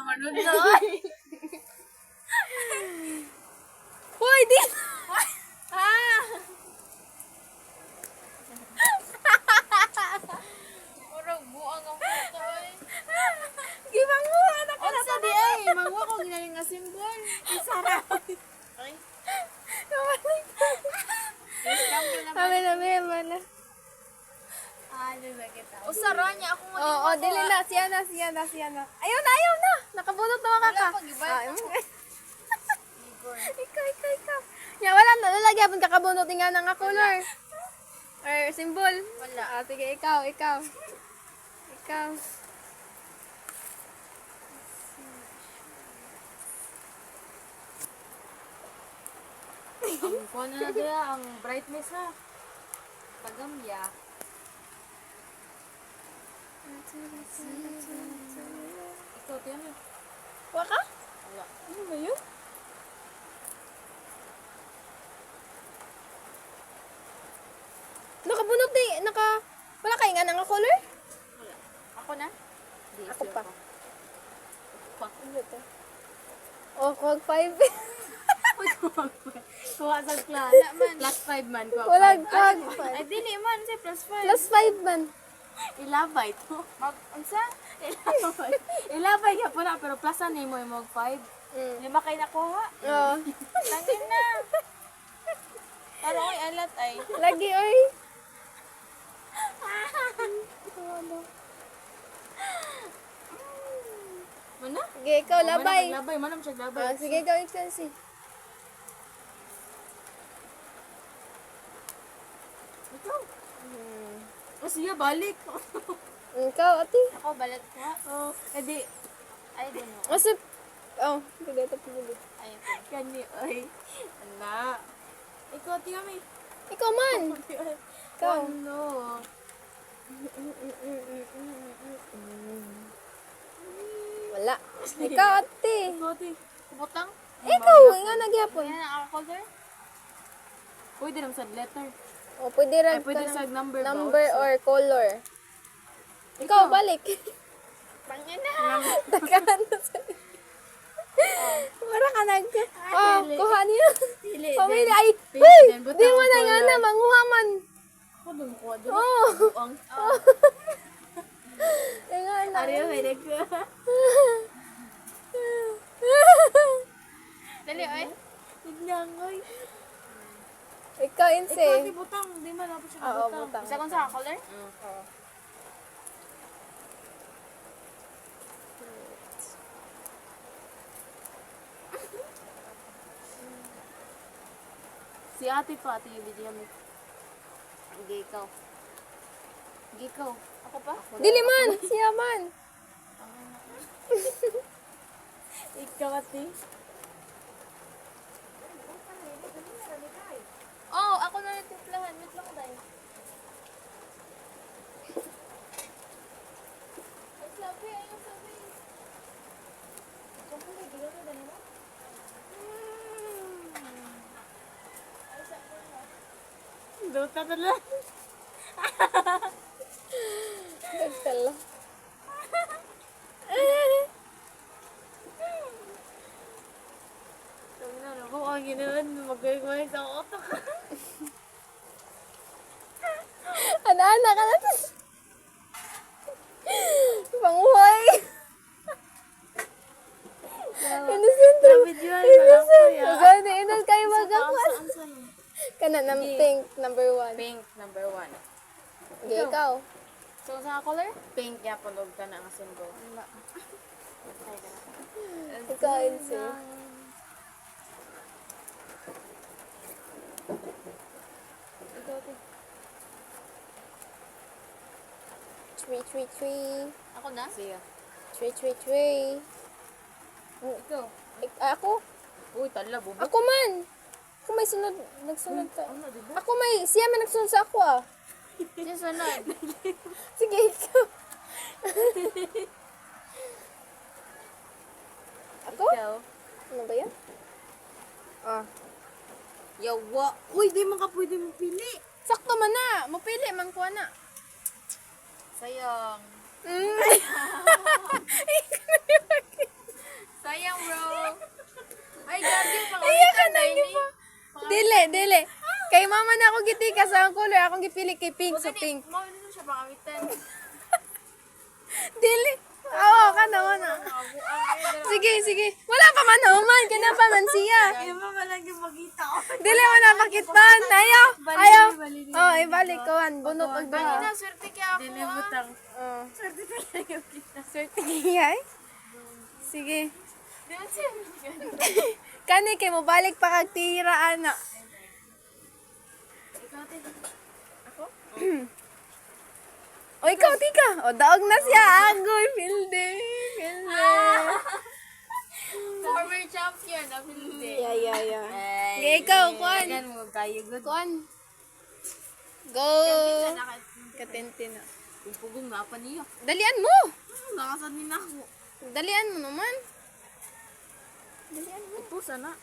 Manunod. Hoy, di! Ah! Murag buang ang photo eh. Gimanguha na ka na Unsa di ay, mangwa ko ginaling nga symbol. Isara. Ay, Kami na. ano ba kita? Usara niya ako nga. Oo, dili na. Siya na. Ayaw na. Nakabunot na ka. Wala, pag-ibalik ako. Ikaw. Ya, wala na. Lalagyan ka kakabunot nga ng color. Or symbol. Wala. Sige, ikaw. Ang kuha na dira, ang brightness ha. Pagamya. Ikaw, tiyan mo. Waka? Wala. Ano ba yun? Nakabunot di. Wala kayo nga ng color? Wala. Ako na? Di, Ako sure pa. ko. Pa. Ano to? Oh, kog 5. Kuha sa class. Wala man. Plus 5 man. Kuha Wala, five. kog Ay, dili man. Say plus 5. Plus 5 man. Ilabay to. Unsa? Ilabay. Ilabay ka po na. Pero plus na mo yung mag 5. Lima kayo nakuha. Oo. Tangin na. Parang ay alat ay. Lagi, oy. Mana? Sige, ikaw, labay. Labay. Manam siya labay. Sige, ikaw, si. Ikaw. O siya, balik. Ikaw, ati. Ako, balik ko. Oh, edi. I don't know. Kasi, pwede ito. Ayun. Kani, ay. Ana. Ikaw, tiya may. Ikaw man. Ikaw. Ano? Wala. Ikaw, ati. Ikaw, ti. Kubutang? Ikaw, nga nagyapon. Yan ang color? Pwede naman sa letter. O, pwede rin Ay, pwede ka sa ng number ba? number or color. Ikaw, balik. Pangin na. Takahan na sa... Para ka Pili. kuha niya. Pili. Pamili, ay, Pili uy, din. Butang di mo na color. nga na, manguha man. Ako dun ko. Dun Oh. buang. Nga na. Ariyo, may nagka. Dali, ay. Tignan, ay. Ikaw, Ikaw, Inse. si butang. Di man ako siya Oo, butang. butang. Isa kung sa color? Oo. Si ate pa, ate yung video mo. Hindi ikaw. Hindi ikaw. Ako pa? Dili man, siya man. Ikaw, ate. Oh, ako na natiplahan. Wait lang tayo. Ay, sabi. Ayun, sabi. Saan po may bilang na mo? Ay, sabi na. Luta na lang. Nagtala. Sabi na, ako ang ginawan. Magagawin sa otak. Ana ka na. Panguhay. Innocent. Video ay walang kuya. Gani, inan kayo magakuan. Saan? Kana ng pink, number 1. Pink, number 1. Okay, ikaw. So, sa color? Pink, ya, punog ka na ang symbol. Ikaw, Inse. Ikaw, te. 333. Ako na? Siya. 333. Ikaw. Ako? Uy, tala, bubo. Ako man. Ako may sunod. Nagsunod ka. Ano, di ba? Ako may, siya may nagsunod sa ako ah. Siya sunod. Sige, ikaw. Ako? Ikaw. Ano ba yan? Yawa. Uy, di man ka pwede mapili. Sakto man na. Mapili, mangkuha na. Sayang. Mm. giti ka sa color, akong gipili kay pink, so pink. Mao dito siya pangamitan. Dili. Oo, kana. Sige. Wala pa man human, kana pa man siya. Ay mo malagi magita ko. Dili mo na pakitan. Ayaw. Ayaw. Bali. Oh, ibalik ko an. Bunot og duha. Na swerte kay ako. Dili butang. Oh. Swerte kay kita. Swerte kay. Sige. Dili siya. Kani kay mo balik pa kag tira ana. Ikaw te. Ako? O ikaw tika. O daog na siya. Agoy, pilde. Former champion na pilde. Yeah. Okay, ikaw, kuan. Gan mo kayo good. Kuan. Go. Katente na. Pugong nga pa niyo. Dalian mo. Nakasan din ako. Dalian mo naman. Ipusa na.